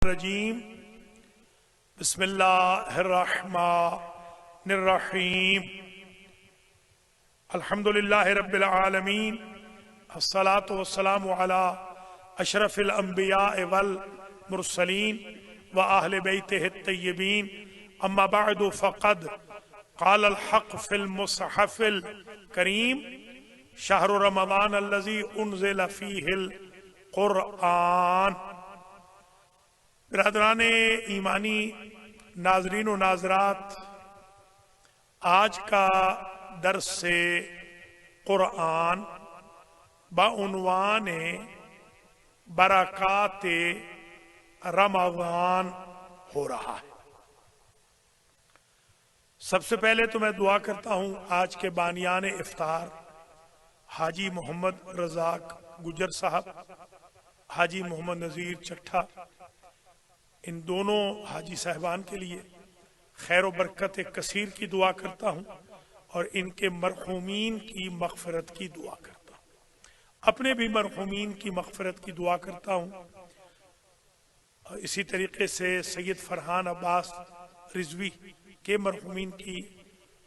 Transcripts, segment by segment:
रजीम बिस्मिल्लाहिर्रहमानिर्रहीम अल्हम्दुलिल्लाहि रब्बिल आलमीन अस्सलातु वस्सलामु अला अशरफिल अंबिया वल मुरसलीन व अहले बैतिहि तय्यबीन अम्मा बअदु फ़क़द क़ालल हक़ फ़िल मुसहफ़िल करीम शहरु रमज़ान अल्लज़ी उन्ज़िल फ़ीहिल क़ुरआन। बिरादरान ईमानी, नाजरीन व नाजरात, आज का दर्स से कुरान बउनवान बरक़ात रमज़ान हो रहा है। सबसे पहले तो मैं दुआ करता हूँ आज के बानियान इफ्तार हाजी मोहम्मद रज़ाक गुजर साहब, हाजी मोहम्मद नज़ीर चट्ठा, इन दोनों हाजी साहबान के लिए खैर व बरकत कसीर की दुआ करता हूँ और इनके मरहूमीन की मग़फ़िरत की दुआ करता हूँ। अपने भी मरहूमीन की मग़फ़िरत की दुआ करता हूँ। इसी तरीके से सैयद फरहान अब्बास रिजवी के मरहूमीन की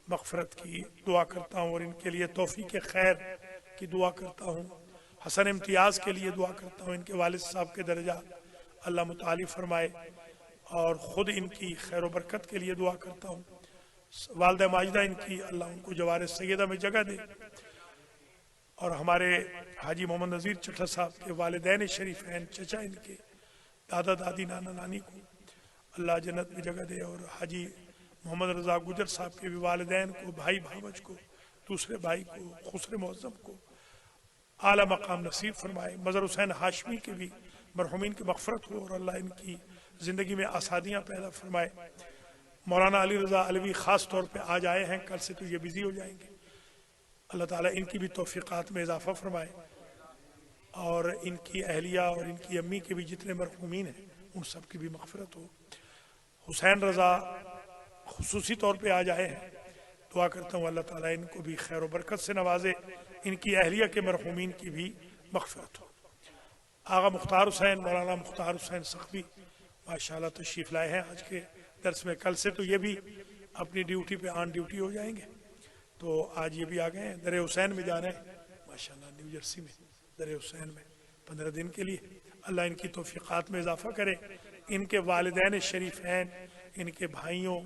मग़फ़िरत की दुआ करता हूँ और इनके लिए तौफ़ीक़ खैर की दुआ करता हूँ। हसन इम्तियाज़ के लिए दुआ करता हूँ, इनके वालिद साहब के दर्जा अल्लाह मुताली फरमाए और ख़ुद इनकी खैर बरकत के लिए दुआ करता हूँ। वालिदा माजिदा इनकी अल्लाह उनको जवार सैयदा में जगह दे और हमारे हाजी मोहम्मद नज़ीर चट्ठा साहब के वालिदैन शरीफैन, चचा इनके, दादा दादी, नाना नानी को अल्लाह जन्नत में जगह दे और हाजी मोहम्मद रज़ा गुजर साहब के भी वालिदैन को, भाई भावज को, दूसरे भाई को, खुसरे मुअज़्ज़म को आला मकाम नसीब फरमाए। मज़र हुसैन हाशमी के भी मरहूमीन की मग़फ़िरत हो और अल्लाह इनकी ज़िंदगी में आसादियाँ पैदा फरमाए। मौलाना अली रज़ा अलवी ख़ास तौर पे आज आए हैं, कल से तो ये बिज़ी हो जाएंगे। अल्लाह ताला इनकी भी तौफ़ीक़ात में इजाफ़ा फरमाए और इनकी अहलिया और इनकी अम्मी के भी जितने मरहूमीन हैं उन सब की भी मग़फ़िरत हो। हुसैन रज़ा खुसूसी तौर पर आज आए हैं, दुआ करता हूँ अल्लाह ताला इनको भी खैर व बरकत से नवाजे, इनकी अहलिया के मरहूमीन की भी मग़फ़िरत हो। आगा मुख्तार हुसैन, मौलाना मुख्तार हुसैन सख्वी माशाअल्लाह तशरीफ़ लाए हैं आज के दर्स में। कल से तो ये भी अपनी ड्यूटी पे ऑन ड्यूटी हो जाएंगे, तो आज ये भी आ गए हैं। दर हुसैन में जा रहे हैं माशाअल्लाह, न्यू जर्सी में दर हुसैन में 15 दिन के लिए। अल्लाह इनकी तौफ़ीक़ात में इजाफ़ा करे, इनके वालिदैन शरीफैन, इनके भाइयों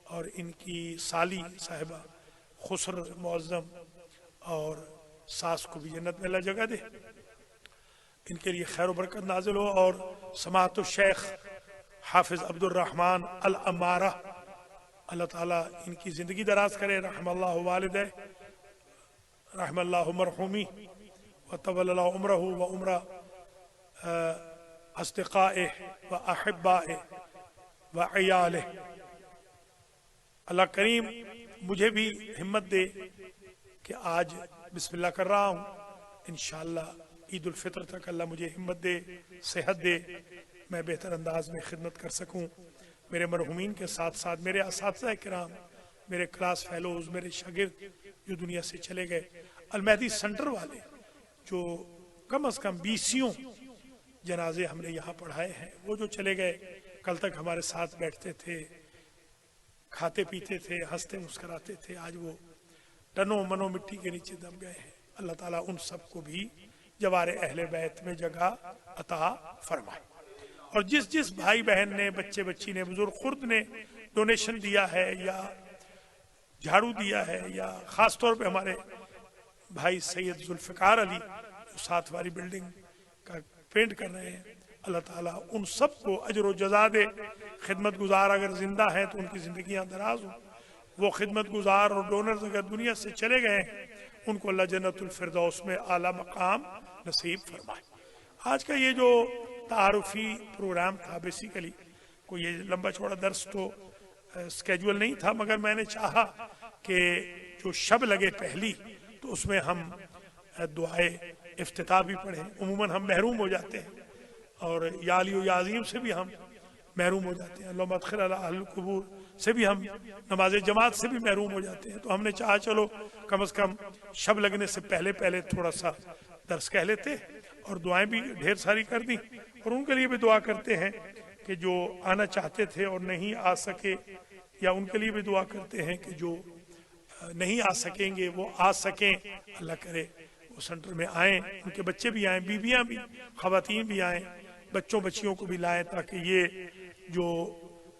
और इनकी साली साहिबा खुसर मुअज़्ज़म और सास को भी जन्नत में अल्लाह जगह दे, इनके लिए खैर बरकत नाजिल हो। और समाअतुल शेख हाफिज अब्दुल रहमान अल अमारा, अल्लाह ताला इनकी ज़िंदगी दराज करे, रहमल्लाहु वालिदै, रहमल्लाहु मरहूमी व तवल्ला उम्रहु व उम्र अस्दिक़ाए व अहिब्बाए व अयाले। अल्लाह करीम मुझे भी हिम्मत दे कि आज बिस्मिल्लाह कर रहा हूँ, इंशाअल्लाह ईद उल फितर तक अल्लाह मुझे हिम्मत दे, सेहत दे, मैं बेहतर अंदाज में खिदमत कर सकूं। मेरे मरहूमीन के साथ साथ मेरे असातिज़ा किराम, मेरे क्लास फेलोज़, मेरे शागिर्द जो दुनिया से चले गए, अल मेहदी सेंटर वाले जो कम अज़ कम 20 जनाजे हमने यहाँ पढ़ाए हैं, वो जो चले गए, कल तक हमारे साथ बैठते थे, खाते पीते थे, हंसते मुस्कराते थे, आज वो तनो मनो मिट्टी के नीचे दब गए हैं। अल्लाह ताला उन सबको भी जवारे अहले बैत में जगह अता फरमाए। और जिस जिस भाई बहन ने, बच्चे बच्ची ने, बुजुर्ग खुर्द ने डोनेशन दिया है या झाड़ू दिया है, या ख़ास तौर पे हमारे भाई सैयद जुल्फ़िकार अली जो साथ वाली बिल्डिंग का पेंट कर रहे हैं, अल्लाह ताला उन सब को अजर व जज़ा दे। खिदमत गुजार अगर जिंदा हैं तो उनकी ज़िंदगियाँ दराज हों, वो खिदमत गुजार और डोनर्स अगर दुनिया से चले गए हैं उनको अल्लाह जन्नतुल फिरदौस में आला मकाम नसीब फरमाए। आज का ये जो तारुफी प्रोग्राम था, बेसिकली कोई ये लंबा चौड़ा दर्स तो स्केजुअल नहीं था, मगर मैंने चाहा कि जो शब लगे पहली तो उसमें हम दुआए इफ्तिताह भी पढ़ें। उमूमन हम महरूम हो जाते हैं और या अली या अज़ीम से भी हम महरूम हो जाते हैं, अल्लाहुम्मा अदखिल अला अहलिल कुबूर से भी हम, नमाज जमात से भी महरूम हो जाते हैं। तो हमने चाहा चलो कम अज़ कम शब लगने से पहले पहले थोड़ा सा दर्स कह लेते और दुआएं भी ढेर सारी कर दी और उनके लिए भी दुआ करते हैं कि जो आना चाहते थे और नहीं आ सके, या उनके लिए भी दुआ करते हैं कि जो नहीं आ सकेंगे वो आ सकें, अल्लाह करे वो सेंटर में आए, उनके बच्चे भी आए, बीबियां भी, खवातीन भी आए, बच्चों बच्चियों को भी लाएं, ताकि ये जो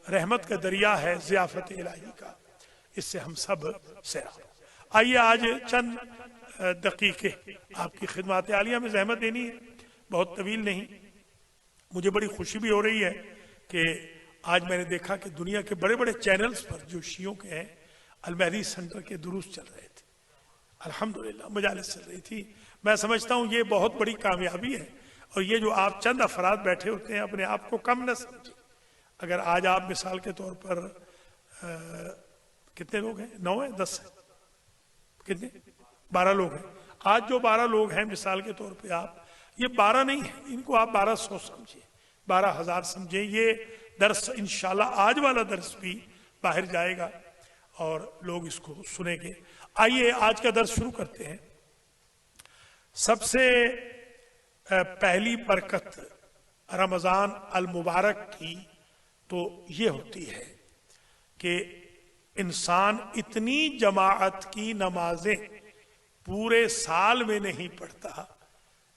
रहमत का दरिया है ज़ियाफ़त इलाही का, इससे हम सब सैराब। आइए आज चंद दकीके आपकी खिदमत आलिया में ज़हमत देनी है, बहुत तवील नहीं। मुझे बड़ी खुशी भी हो रही है कि आज मैंने देखा कि दुनिया के बड़े बड़े चैनल्स पर जो शियों के हैं अल-महदी सेंटर के दुरूस चल रहे थे, अल्हम्दुलिल्लाह मजालिस चल रही थी। मैं समझता हूँ ये बहुत बड़ी कामयाबी है, और ये जो आप चंद अफराद बैठे होते हैं अपने आप को कम न समझें। अगर आज आप मिसाल के तौर पर कितने लोग हैं, 9 है 10 है, कितने 12 लोग हैं, आज जो 12 लोग हैं मिसाल के तौर पे आप, ये 12 नहीं है, इनको आप 1200 समझिए, 12,000 समझे। ये दर्स इंशाल्लाह आज वाला दर्स भी बाहर जाएगा और लोग इसको सुनेंगे। आइए आज का दर्स शुरू करते हैं। सबसे पहली बरकत रमजान अल मुबारक की तो ये होती है कि इंसान इतनी जमाअत की नमाजें पूरे साल में नहीं पढ़ता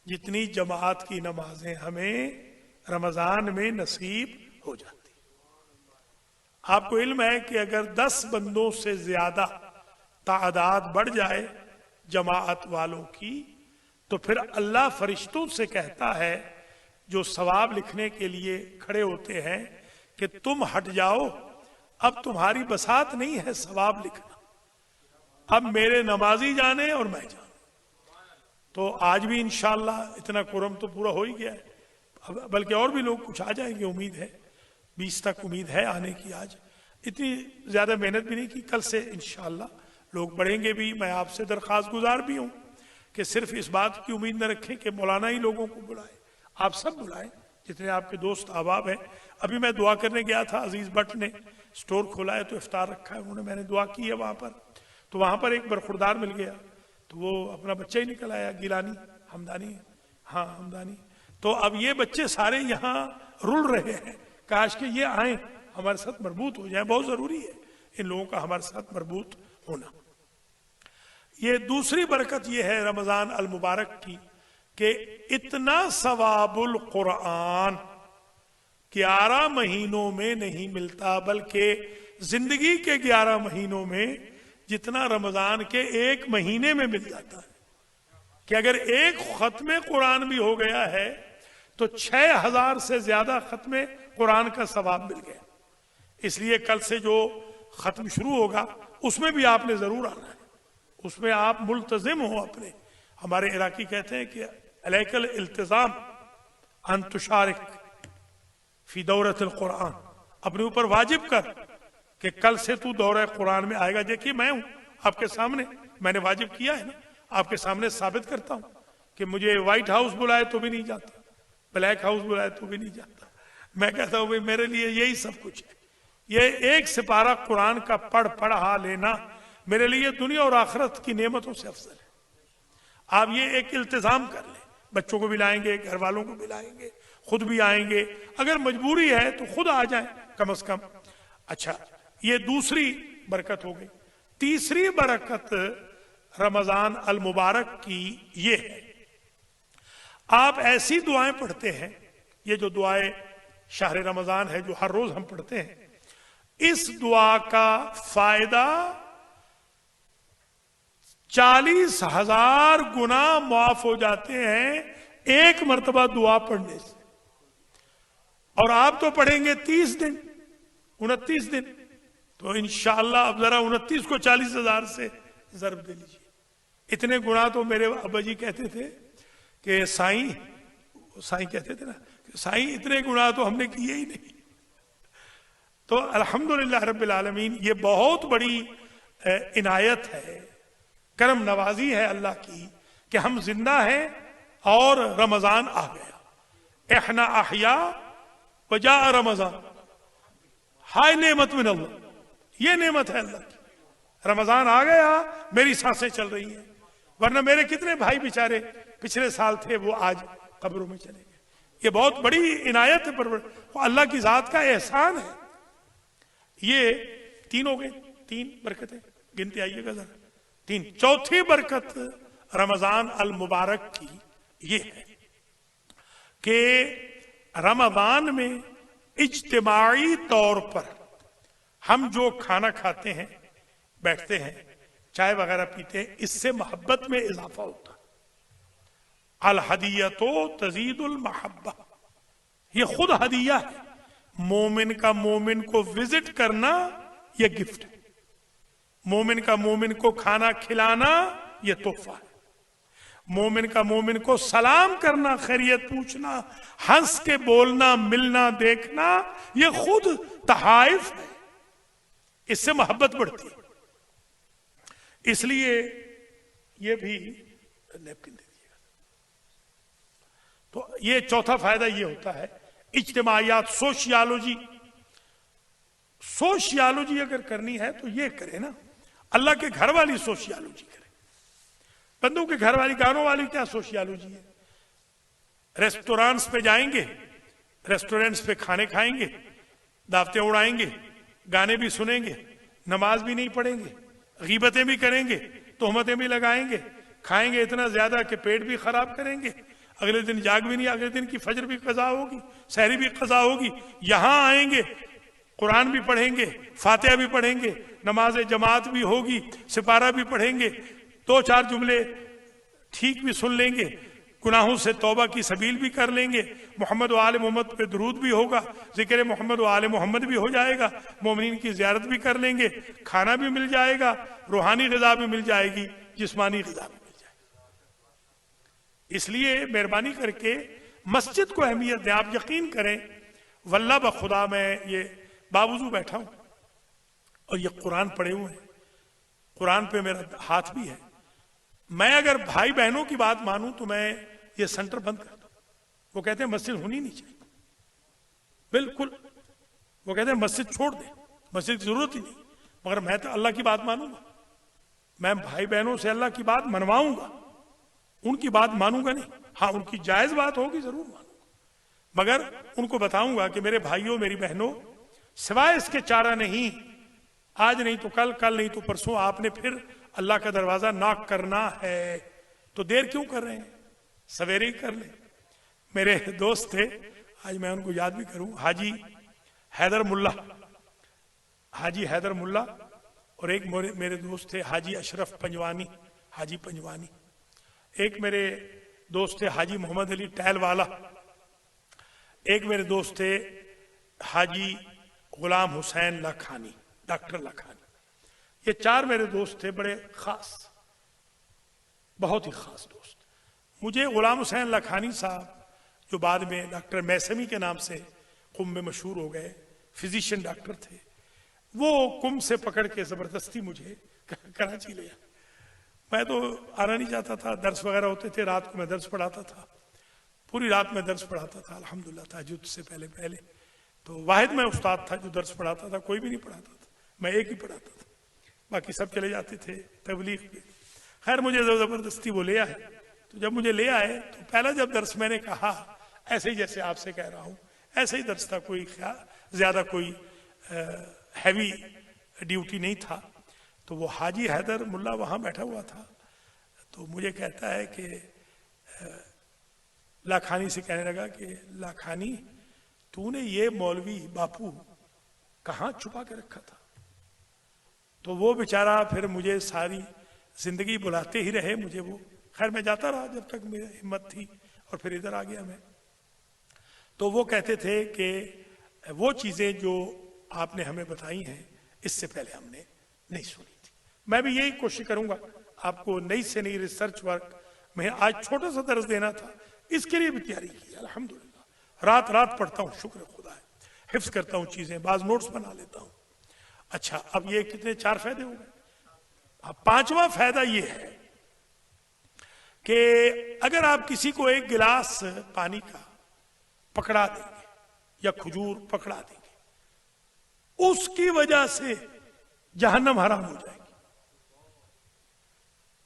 जितनी जमाअत की नमाजें हमें रमजान में नसीब हो जाती। आपको इल्म है कि अगर 10 बंदों से ज्यादा तादाद बढ़ जाए जमाअत वालों की, तो फिर अल्लाह फरिश्तों से कहता है जो सवाब लिखने के लिए खड़े होते हैं कि तुम हट जाओ, अब तुम्हारी बसात नहीं है सवाब लिखना, अब मेरे नमाजी जाने और मैं जाने। तो आज भी इंशाअल्लाह इतना कुरम तो पूरा हो ही गया है, बल्कि और भी लोग कुछ आ जाएंगे, उम्मीद है 20 तक उम्मीद है आने की। आज इतनी ज्यादा मेहनत भी नहीं की, कल से इंशाअल्लाह लोग बढ़ेंगे भी। मैं आपसे दरख्वास्त गुजार भी हूं कि सिर्फ इस बात की उम्मीद न रखें कि मौलाना ही लोगों को बुलाए, आप सब बुलाएं जितने आपके दोस्त अहबाब हैं। अभी मैं दुआ करने गया था, अजीज भट्ट ने स्टोर खोला है तो इफ्तार रखा है उन्होंने, मैंने दुआ की है वहां पर, तो वहां पर एक बरखुरदार मिल गया, तो वो अपना बच्चा ही निकल आया, गिलानी हमदानी, हाँ हमदानी। तो अब ये बच्चे सारे यहाँ रुल रहे हैं, काश के ये आए हमारे साथ मरबूत हो जाए, बहुत जरूरी है इन लोगों का हमारे साथ मरबूत होना। ये दूसरी बरकत ये है रमजान अल मुबारक की कि इतना सवाबुल कुरान 11 महीनों में नहीं मिलता, बल्कि जिंदगी के 11 महीनों में जितना रमजान के 1 महीने में मिल जाता है। कि अगर एक खत्मे कुरान भी हो गया है तो 6000 से ज्यादा खत्मे कुरान का सवाब मिल गया। इसलिए कल से जो खत्म शुरू होगा उसमें भी आपने जरूर आना है, उसमें आप मुल्तजिम हो अपने। हमारे इराकी कहते हैं कि अलैकल इल्तिजाम अन तुशारिक फी दौरतिल कुरान, अपने ऊपर वाजिब कर कि कल से तू दौरे कुरान में आएगा। देखिए मैं हूं आपके सामने, मैंने वाजिब किया है ना, आपके सामने साबित करता हूं कि मुझे व्हाइट हाउस बुलाए तो भी नहीं जाता, ब्लैक हाउस बुलाए तो भी नहीं जाता। मैं कहता हूं भाई मेरे लिए यही सब कुछ है, ये एक सिपारा कुरान का पढ़ा लेना मेरे लिए दुनिया और आखिरत की नेमतों से अफजल है। आप ये एक इल्तिजाम कर लें, बच्चों को भी लाएंगे, घर वालों को भी लाएंगे, खुद भी आएंगे, अगर मजबूरी है तो खुद आ जाएं कम से कम। अच्छा, ये दूसरी बरकत हो गई। तीसरी बरकत रमजान अल मुबारक की ये है, आप ऐसी दुआएं पढ़ते हैं, ये जो दुआएं शहर रमजान है जो हर रोज हम पढ़ते हैं, इस दुआ का फायदा 40,000 गुना माफ हो जाते हैं एक मर्तबा दुआ पढ़ने से। और आप तो पढ़ेंगे 30 दिन 29 दिन, तो इंशाअल्लाह अब जरा 29 को 40,000 से जरब दे लीजिए। इतने गुना तो मेरे अब्बा जी कहते थे कि साईं कहते थे ना कि साईं इतने गुना तो हमने किए ही नहीं। तो अल्हम्दुलिल्लाह रब्बिल आलमीन, ये बहुत बड़ी इनायत है, करम नवाजी है अल्लाह की कि हम जिंदा हैं और रमजान आ गया। एहना अहिया वजा रमजान, हाय नेमत मिन अल्लाह, ये नेमत है अल्लाह की। रमजान आ गया, मेरी सांसें चल रही हैं, वरना मेरे कितने भाई बेचारे पिछले साल थे वो आज कब्रों में चले गए। ये बहुत बड़ी इनायत है, अल्लाह की जात का एहसान है। ये 3 हो गए, 3 बरकतें गिनते आइएगा जरा, 3। चौथी बरकत रमजान अल मुबारक की ये है कि रमजान में इज्तिमाई तौर पर हम जो खाना खाते हैं, बैठते हैं, चाय वगैरह पीते हैं, इससे मोहब्बत में इजाफा होता है। अल हदियतो तजीदुल महब्बा, ये खुद हदिया है। मोमिन का मोमिन को विजिट करना ये गिफ्ट है। मोमिन का मोमिन को खाना खिलाना ये तोहफा है। मोमिन का मोमिन को सलाम करना, खैरियत पूछना, हंस के बोलना, मिलना, देखना, ये खुद तहाइफ है। इससे मोहब्बत बढ़ती है। इसलिए ये भी नैपकिन दे दिएगा। तो ये चौथा फायदा ये होता है, इज्तिमायात, सोशियोलॉजी। सोशियोलॉजी अगर करनी है तो ये करे ना, अल्लाह के घर वाली सोशियोलॉजी करे। बंदों के घर वाली, गानों वाली क्या सोशियोलॉजी है? रेस्टोरेंट्स पे जाएंगे, रेस्टोरेंट्स पे खाने खाएंगे, दावतें उड़ाएंगे, गाने भी सुनेंगे, नमाज भी नहीं पढ़ेंगे, गीबतें भी करेंगे, तोहमतें भी लगाएंगे, खाएंगे इतना ज्यादा कि पेट भी खराब करेंगे, अगले दिन जाग भी नहीं, अगले दिन की फजर भी कजा होगी, सहरी भी कजा होगी। यहां आएंगे, कुरान भी पढ़ेंगे, फातिहा भी पढ़ेंगे, नमाज जमात भी होगी, सिपारा भी पढ़ेंगे, 2-4 जुमले ठीक भी सुन लेंगे, गुनाहों से तौबा की सबील भी कर लेंगे, मोहम्मद व आले मोहम्मद पे दुरूद भी होगा, जिक्र मोहम्मद व आले मोहम्मद भी हो जाएगा, मोमिनीन की ज़ियारत भी कर लेंगे, खाना भी मिल जाएगा, रूहानी ग़िज़ा भी मिल जाएगी, जिस्मानी ग़िज़ा भी मिल जाएगी। इसलिए मेहरबानी करके मस्जिद को अहमियत दें। आप यकीन करें, वल्लाह ब खुदा मैं ये बावजू बैठा हूं और ये कुरान पढ़े हुए हैं, कुरान पे मेरा हाथ भी है। मैं अगर भाई बहनों की बात मानूं तो मैं ये सेंटर बंद कर दूं। वो कहते हैं मस्जिद होनी नहीं चाहिए, बिल्कुल। वो कहते हैं मस्जिद छोड़ दे, मस्जिद की जरूरत ही नहीं। मगर मैं तो अल्लाह की बात मानूंगा, मैं भाई बहनों से अल्लाह की बात मनवाऊंगा, उनकी बात मानूंगा नहीं। हाँ, उनकी जायज बात होगी जरूर मानूंगा, मगर उनको बताऊंगा कि मेरे भाइयों, मेरी बहनों, सिवाय इसके चारा नहीं, आज नहीं तो कल, कल नहीं तो परसों आपने फिर अल्लाह का दरवाजा नॉक करना है। तो देर क्यों कर रहे हैं, सवेरे ही कर ले। मेरे दोस्त थे, आज मैं उनको याद भी करूं, हाजी हैदर मुल्ला, हाजी हैदर मुल्ला, और एक मेरे दोस्त थे हाजी अशरफ पंजवानी, हाजी पंजवानी। एक मेरे दोस्त थे हाजी मोहम्मद अली टहल वाला, एक मेरे दोस्त थे हाजी गुलाम हुसैन लाखानी, डॉक्टर लाखानी। ये 4 मेरे दोस्त थे, बड़े खास, बहुत ही खास दोस्त। मुझे गुलाम हुसैन लाखानी साहब, जो बाद में डॉक्टर मैसमी के नाम से कुंभ में मशहूर हो गए, फिजिशियन डॉक्टर थे, वो कुंभ से पकड़ के जबरदस्ती मुझे कराची ले आए। मैं तो आना नहीं चाहता था, दर्स वगैरह होते थे, रात को मैं दर्स पढ़ाता था, पूरी रात में दर्स पढ़ाता था अल्हम्दुलिल्लाह, तहज्जुद से पहले। तो वाहिद मैं उस्ताद था जो दर्स पढ़ाता था, कोई भी नहीं पढ़ाता था, मैं एक ही पढ़ाता था, बाकी सब चले जाते थे तबलीग पे। खैर मुझे जबरदस्ती वो ले आए। तो जब मुझे ले आए तो पहला जब दर्स मैंने कहा, ऐसे ही जैसे आपसे कह रहा हूं, ऐसे ही दर्स था, कोई ज्यादा कोई हैवी ड्यूटी नहीं था। तो वो हाजी हैदर मुल्ला वहां बैठा हुआ था, तो मुझे कहता है कि लाखानी से कहने लगा कि लाखानी, तूने ये मौलवी बापू कहां छुपा के रखा था? तो वो बेचारा फिर मुझे सारी जिंदगी बुलाते ही रहे मुझे वो। खैर मैं जाता रहा जब तक मेरी हिम्मत थी, और फिर इधर आ गया मैं। तो वो कहते थे कि वो चीजें जो आपने हमें बताई हैं, इससे पहले हमने नहीं सुनी थी। मैं भी यही कोशिश करूंगा, आपको नई से नई रिसर्च वर्क में आज छोटा सा दर्ज देना था, इसके लिए भी तैयारी की अल्हम्दुलिल्लाह। रात रात पढ़ता हूँ, शुक्र खुदा है, हिफ्ज करता हूँ चीजें, बाज नोट्स बना लेता हूँ। अच्छा, अब ये कितने 4 फायदे हो गए। अब 5वां फायदा ये है कि अगर आप किसी को एक गिलास पानी का पकड़ा देंगे या खजूर पकड़ा देंगे, उसकी वजह से जहन्नम हराम हो जाएगी।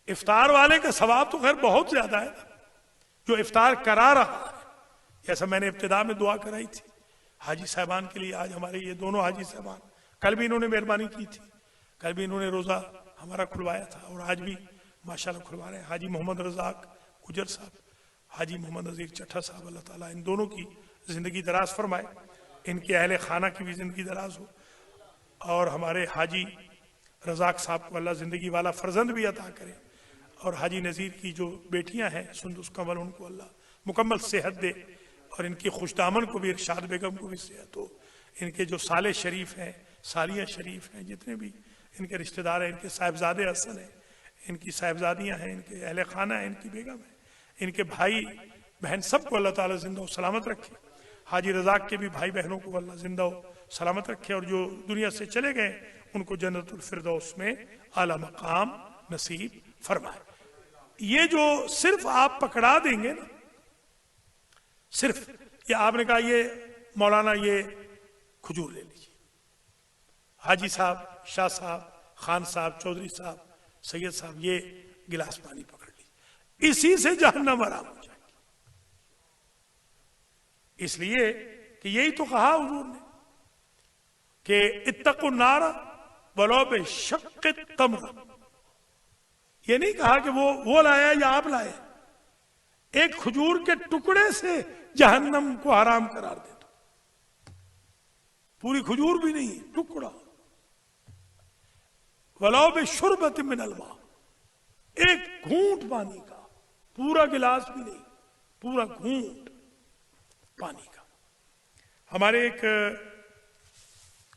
इफ्तार वाले का सवाब तो खैर बहुत ज्यादा है, जो इफ्तार करा रहा है, जैसा मैंने इब्तिदा में दुआ कराई थी हाजी साहबान के लिए, आज हमारे ये दोनों हाजी साहबान, कल भी इन्होंने मेहरबानी की थी, कल भी इन्होंने रोज़ा हमारा खुलवाया था और आज भी माशाल्लाह खुलवा रहे हैं। हाजी मोहम्मद रज़ाक गुजर साहब, हाजी मोहम्मद अजीज चट्ठा साहब, अल्लाह ताला इन दोनों की ज़िंदगी दराज फरमाए, इनके अहले खाना की भी ज़िंदगी दराज हो, और हमारे हाजी रज़ाक साहब को अल्लाह ज़िंदगी वाला फर्जंद भी अता करे, और हाजी नज़ीर की जो बेटियां हैं सुंदुस कमल, उनको अल्लाह मुकम्मल सेहत दे, और इनकी खुशदामन को भी, इरशाद बेगम को भी सेहत हो, इनके जो साले शरीफ हैं, सालिया शरीफ हैं, जितने भी इनके रिश्तेदार हैं, इनके साहिबजादे हसन हैं, इनकी साहिबजादियाँ हैं, इनके अहले खाना है, इनकी बेगम है, इनके भाई बहन, सबको अल्लाह ताला जिंदा और सलामत रखे। हाजी रज़ाक के भी भाई बहनों को अल्लाह जिंदा और सलामत रखे, और जो दुनिया से चले गए उनको जन्नतुल फिरदौस में आला मकाम नसीब फरमाए। ये जो सिर्फ आप पकड़ा देंगे ना, सिर्फ ये आपने कहा ये मौलाना ये खजूर ले लीजिए, हाजी साहब, शाह साहब, खान साहब, चौधरी साहब, सैयद साहब, ये गिलास पानी पकड़ लीजिए, इसी से जहन्नम आराम हो जाएगी। इसलिए कि यही तो कहा हुजूर ने कि इत्तक़ु नार वलो बिशक्क़ि तम्र, ये नहीं कहा कि वो लाया या आप लाए, एक खजूर के टुकड़े से जहन्नम को हराम करार दे दो, पूरी खजूर भी नहीं, टुकड़ा। वलो बिशुरबत मिनल मा, एक घूंट पानी का, पूरा गिलास भी नहीं, पूरा घूंट पानी का। हमारे एक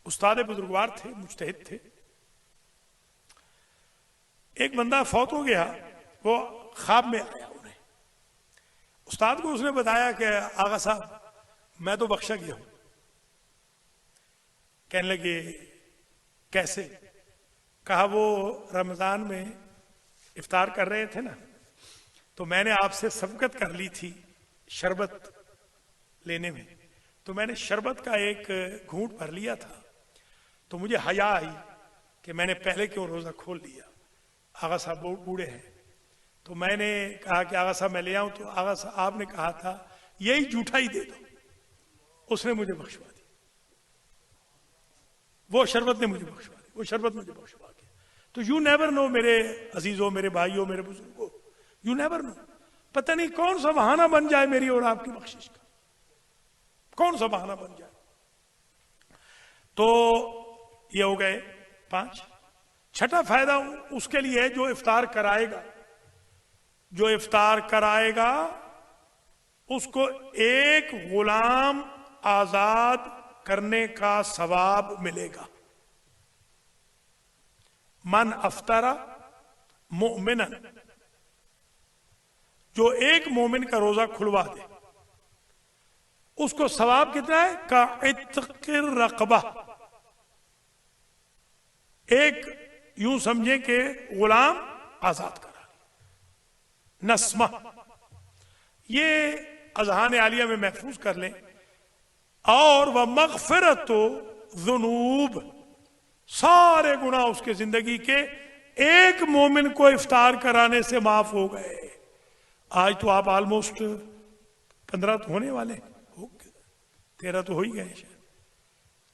उस्ताद बुजुर्गवार थे, मुज्तहिद थे, एक बंदा फौत हो गया, वो ख्वाब में आया उन्हें, उस्ताद को उसने बताया कि आगा साहब मैं तो बख्शा गया हूं। कहने लगे कैसे? कहा वो रमजान में इफ्तार कर रहे थे ना, तो मैंने आपसे सबकत कर ली थी शरबत लेने में, तो मैंने शरबत का एक घूंट भर लिया था, तो मुझे हया आई कि मैंने पहले क्यों रोजा खोल लिया। आगा साहब बहुत बूढ़े हैं, तो मैंने कहा कि आगा साहब मैं ले आऊं, तो आगा साहब आपने कहा था यही जूठा ही दे दो, उसने मुझे बख्शवा दी, वो शरबत ने मुझे बख्शवा दी, वो शरबत मुझे बख्शवा गया। तो यू नेवर नो मेरे अजीजों, मेरे भाइयों, मेरे बुजुर्गों, यू नेवर नो, पता नहीं कौन सा बहाना बन जाए मेरी और आपकी बख्शिश का, कौन सा बहाना बन जाए। तो ये हो गए 5। छठा फायदा उसके लिए है जो इफ्तार कराएगा, जो इफ्तार कराएगा उसको एक गुलाम आजाद करने का सवाब मिलेगा। मन अफ्तारा मोमिनन, जो एक मोमिन का रोजा खुलवा दे उसको सवाब कितना है? का इत्क़िर रक़बा, एक यूं समझे कि गुलाम आजाद करा। नस्मा, ये अज़हान आलिया में महफूज कर लें। और वह मग़फ़िरत ज़ुनूब, सारे गुनाह उसके जिंदगी के एक मोमिन को इफ्तार कराने से माफ हो गए। आज तो आप ऑलमोस्ट 15 तो होने वाले, 13 तो हो ही गए, शायद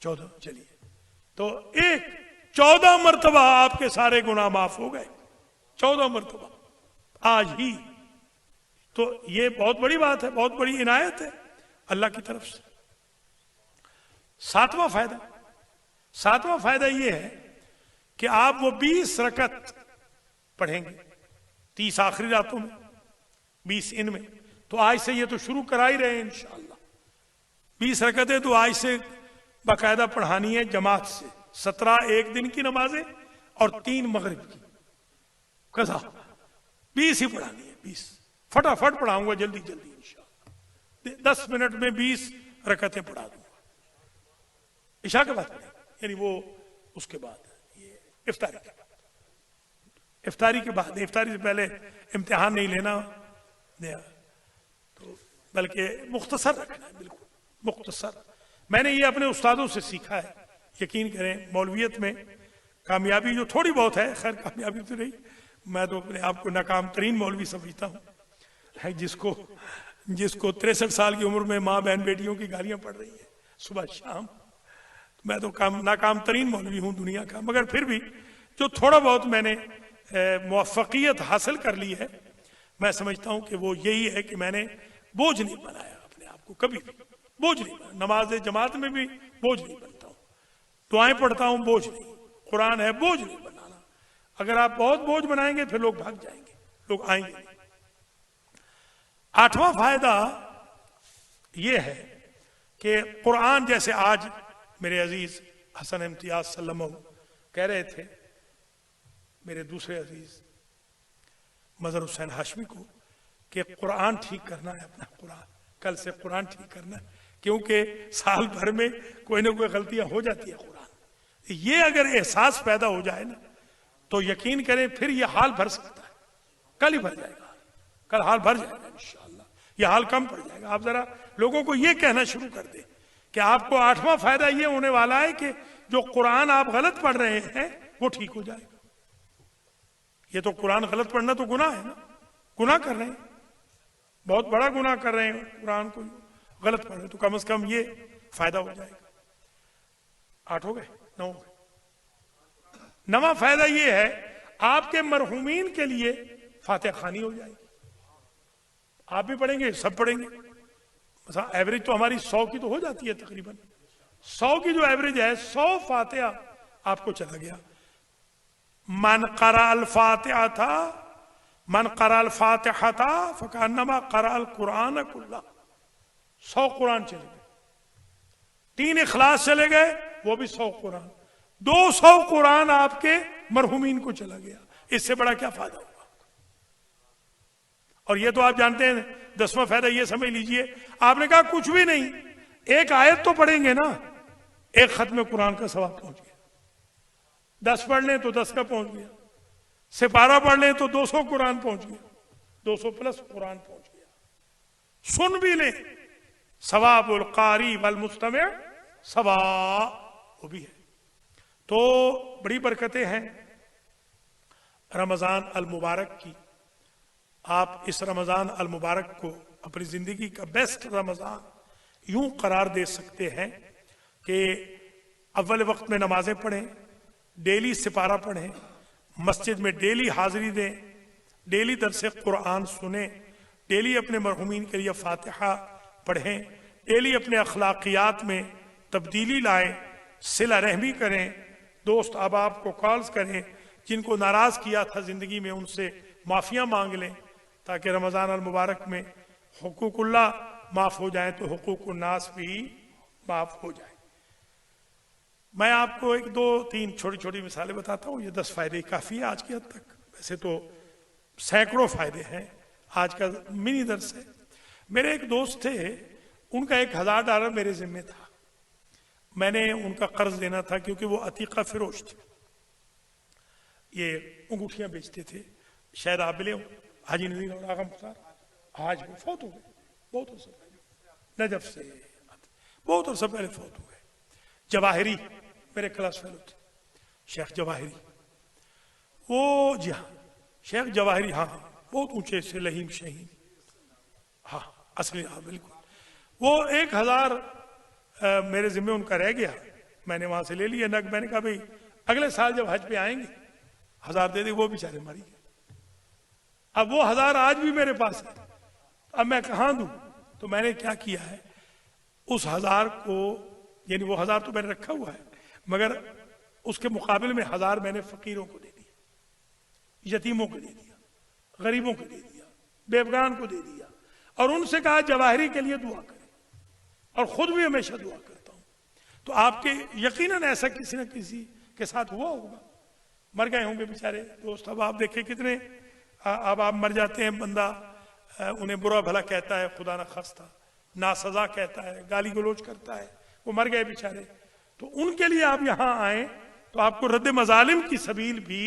14, चलिए तो 14 मरतबा आपके सारे गुनाह माफ हो गए, 14 मरतबा आज ही। तो ये बहुत बड़ी बात है, बहुत बड़ी इनायत है अल्लाह की तरफ से। सातवां फायदा ये है कि आप वो 20 रकत पढ़ेंगे 30 आखिरी रातों में, 20 इनमें। तो आज से ये तो शुरू करा ही रहे हैं इंशाअल्लाह। 20 रकतें तो आज से बाकायदा पढ़ानी है जमात से, 17 एक दिन की नमाजें और 3 मगरिब की कज़ा, 20 ही पढ़ानी है। 20 फटाफट पढ़ाऊंगा, जल्दी जल्दी इंशाअल्लाह, 10 मिनट में 20 रकतें पढ़ा दूंगा। इशा के बाद यानी वो उसके बाद ये इफ्तारी के बाद, इफ्तारी के बाद, इफ्तारी से पहले इम्तिहान नहीं लेना, तो बल्कि मुख्तसर रखना है, बिल्कुल मुख्तसर। मैंने ये अपने उस्तादों से सीखा है, यकीन करें। मौलवियत में कामयाबी जो थोड़ी बहुत है, खैर कामयाबी तो नहीं, मैं तो अपने आप को नाकाम तरीन मौलवी समझता हूँ, जिसको जिसको 63 साल की उम्र में माँ बहन बेटियों की गालियां पड़ रही है सुबह शाम। मैं तो नाकाम तरीन मौलवी हूँ दुनिया का, मगर फिर भी जो थोड़ा बहुत मैंने मुवफ़्फ़क़ियत हासिल कर ली है, मैं समझता हूँ कि वो यही है कि मैंने बोझ नहीं बनाया अपने आप को, कभी भी बोझ नहीं बना। नमाज जमात में भी बोझ नहीं बनता हूँ, दुआएं पढ़ता हूँ बोझ नहीं, कुरान है बोझ नहीं बनाना। अगर आप बहुत बोझ बनाएंगे फिर लोग भाग जाएंगे, लोग आएंगे नहीं। आठवां फायदा ये है कि कुरान, जैसे आज मेरे अजीज हसन इम्तियाज सल्लम कह रहे थे मेरे दूसरे अजीज मजहर हुसैन हाशमी को कि कुरान ठीक करना है अपना, कुरान कल से कुरान ठीक करना है, क्योंकि साल भर में कोई ना कोई गलतियां हो जाती है। कुरान ये अगर एहसास पैदा हो जाए ना तो यकीन करें फिर ये हाल भर सकता है, कल ही भर जाएगा, कल हाल भर जाएगा इंशाअल्लाह, ये हाल कम पड़ जाएगा। आप जरा लोगों को ये कहना शुरू कर दें कि आपको आठवां फायदा ये होने वाला है कि जो कुरान आप गलत पढ़ रहे हैं वो ठीक हो जाएगा। ये तो कुरान गलत पढ़ना तो गुनाह है ना, गुनाह कर रहे हैं, बहुत बड़ा गुनाह कर रहे हैं, कुरान को गलत पढ़ रहे, तो कम से कम ये फायदा हो जाएगा। 8 हो गए, 9 हो गए। 9वां फायदा ये है आपके मरहूमीन के लिए फातिहा खानी हो जाएगी। आप भी पढ़ेंगे, सब पढ़ेंगे। एवरेज तो हमारी 100 की तो हो जाती है, तकरीबन 100 की जो एवरेज है 100 फातिहा आपको चला गया। मन करा अल फातिहा था, मन करा अल फातिहा था फकान्नमा करा अल कुरान कुल्ला। 100 कुरान चले गए, 3 इखलास चले गए, वो भी 100 कुरान, 200 कुरान आपके मरहूमीन को चला गया। इससे बड़ा क्या फायदा होगा? और ये तो आप जानते हैं 10वां फायदा ये समझ लीजिए, आपने कहा कुछ भी नहीं, एक आयत तो पढ़ेंगे ना, एक खत्म कुरान का सवाब पहुंच गया। 10 पढ़ लें तो 10 का पहुंच गया, सिपारा पढ़ लें तो 200 कुरान पहुंच गया, 200 प्लस कुरान पहुंच गया। सुन भी लें सवाबुल कारी वल मुस्तमिअ सवा, वो भी है। तो बड़ी बरकतें हैं रमजान अल मुबारक की। आप इस रमजान अल मुबारक को अपनी जिंदगी का बेस्ट रमजान यूं करार दे सकते हैं कि अव्वल वक्त में नमाजें पढ़ें, डेली सिपारा पढ़ें, मस्जिद में डेली हाजिरी दें, डेली दरसे कुरान सुने, डेली अपने मरहूमीन के लिए फातिहा पढ़ें, डेली अपने अखलाकियात में तब्दीली लाएं, सिला रहमी करें, दोस्त अहबाब को कॉल्स करें, जिनको नाराज किया था जिंदगी में उनसे माफिया मांग लें, ताकि रमजान अल मुबारक में हुकूकुल्लाह माफ हो जाए तो हुकूकुन्नास भी माफ हो जाए। मैं आपको 1 2 3 छोटी छोटी मिसालें बताता हूँ। ये 10 फायदे काफी है आज की हद तक, वैसे तो सैकड़ों फायदे हैं, आज का मिनी दर्स है। मेरे एक दोस्त थे, उनका $1000 मेरे जिम्मे था, मैंने उनका कर्ज देना था क्योंकि वो अतीका फिरोश थे, ये अंगूठियां बेचते थे। शायद आप मिले हो, हाजी नजीर और आगा मुख्तार, आज वो फौत हो गए, बहुत अर्सा पहले, नजफ से बहुत अर्सा पहले फौत हो गए। जवाहिरी मेरे क्लास फेलो थे, शेख जवाहिरी, वो जी हाँ शेख जवाहिरी, हाँ बहुत ऊंचे से लहीम शहीन, हाँ असली, हाँ बिल्कुल। वो 1000 मेरे जिम्मे उनका रह गया, मैंने वहां से ले लिया नग। मैंने कहा भाई अगले साल जब हज पे आएंगे 1000 दे दे। वो बेचारे मर गए। अब वो 1000 आज भी मेरे पास है, अब मैं कहां दूं? तो मैंने क्या किया है, उस 1000 को, यानी वो 1000 तो मैंने रखा हुआ है, मगर उसके मुकाबले में 1000 मैंने फकीरों को दे दिया, यतीमों को दे दिया, गरीबों को दे दिया, बेवगान को दे दिया, और उनसे कहा जवाहिरी के लिए दुआ करें, और खुद भी हमेशा दुआ करता हूं। तो आपके यकीनन ऐसा किसी न किसी के साथ हुआ होगा, मर गए होंगे बेचारे दोस्त। अब आप देखिए कितने, अब आप मर जाते हैं, बंदा उन्हें बुरा भला कहता है, खुदा ना खास्ता ना सजा कहता है, गाली गलोच करता है, वो मर गए बेचारे। तो उनके लिए आप यहां आए तो आपको रद्द मजालिम की सबील भी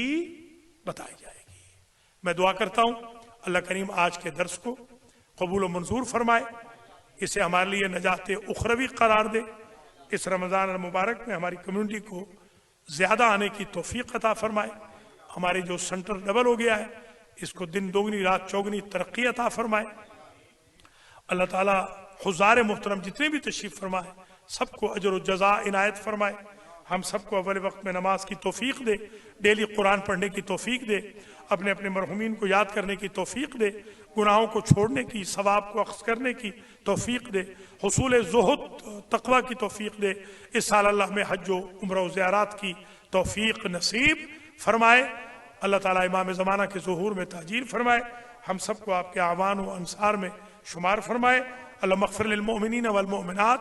बताई जाएगी। मैं दुआ करता हूं अल्लाह करीम आज के दर्स को कबूल और मंजूर फरमाए, इसे हमारे लिए नजात उखरवी करार दे, इस रमजान मुबारक में हमारी कम्युनिटी को ज्यादा आने की तौफीक अता फरमाए। हमारे जो सेंटर डबल हो गया है, इसको दिन दोगुनी रात चौगुनी तरक्की अता फरमाए, अल्लाह ताला हुज़ार मोहतरम जितने भी तशरीफ फरमाए सबको अजर व जज़ा इनायत फरमाए। हम सबको अव्वल वक्त में नमाज की तौफीक दे, डेली कुरान पढ़ने की तौफीक दे, अपने अपने मरहुमीन को याद करने की तौफीक दे, गुनाहों को छोड़ने की, सवाब को अख्ज़ करने की तौफीक दे, हुसूल ज़ुहद तक़वा की तौफीक दे। इस साल अल्लाह में हज व उम्रा व ज़ियारत की तौफीक नसीब फरमाए। अल्लाह ताला इमाम ज़माना के ज़ुहूर में ताजील फरमाए। हम सबको आपके आवान व अंसार में शुमार फरमाए। अल्लाह मग़फ़िर लिल मोमिनीन वल मोमिनात।